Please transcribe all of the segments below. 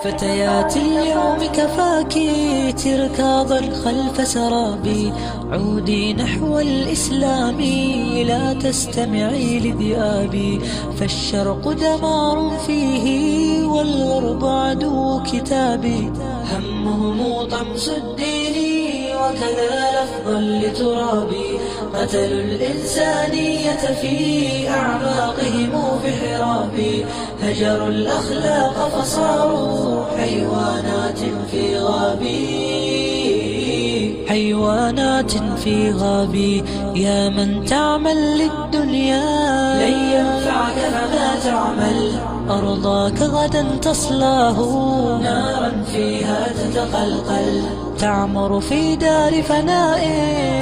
فتيات اليوم كفاكي تركاضا خلف سرابي، عودي نحو الإسلام لا تستمعي لذئابي، فالشرق دمار فيه والغرب عدو كتابي، همهم طمس الدين وكذا لفظا لترابي، قتلوا الإنسانية في أعماقهم في حرابي، هجروا الأخلاق فصاروا حيوانات في غابي، حيوانات في غابي. يا من تعمل للدنيا لن ينفعك فما تعمل، أرضاك غدا تصلاه نارا فيها تتقلقل، تعمر في دار فناء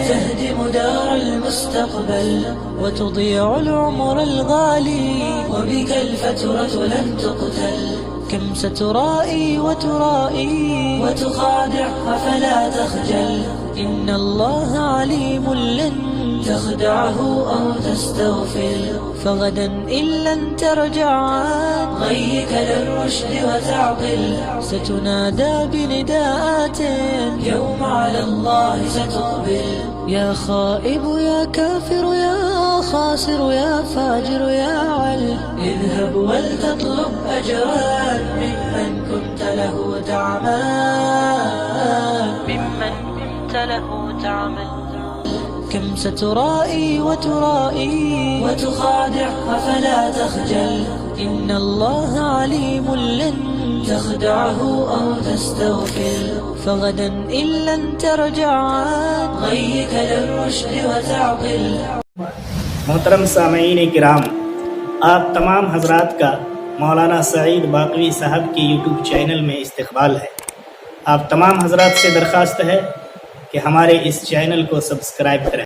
تهدم دار المستقبل، وتضيع العمر الغالي وبك الفترة لن تقتل، كم سترائي وترائي وتخادع فلا تخجل، إن الله عليم لن تخدعه أو تستغفل، فغدا إن لن ترجع عن غيك للرشد وتعقل، ستنادى بنداءات يوم على الله ستقبل، يا خائب يا كافر يا خاسر يا فاجر يا عل، اذهب ولتطلب أجرا ممن كنت له تعمل، ممن كنت له تعمل، كم سترائي وترائي وتخادع فلا تخجل، إن الله عليم لن تخدعه أو تستغفل، فغدا إن لن ترجع عن غيك للرشد وتعقل। मोहतरम सामईन किराम, आप तमाम हजरात का मौलाना सईद बाकवी साहब की यूट्यूब चैनल में इस्तकबाल है। आप तमाम हजरात से दरख्वास्त है कि हमारे इस चैनल को सब्सक्राइब करें।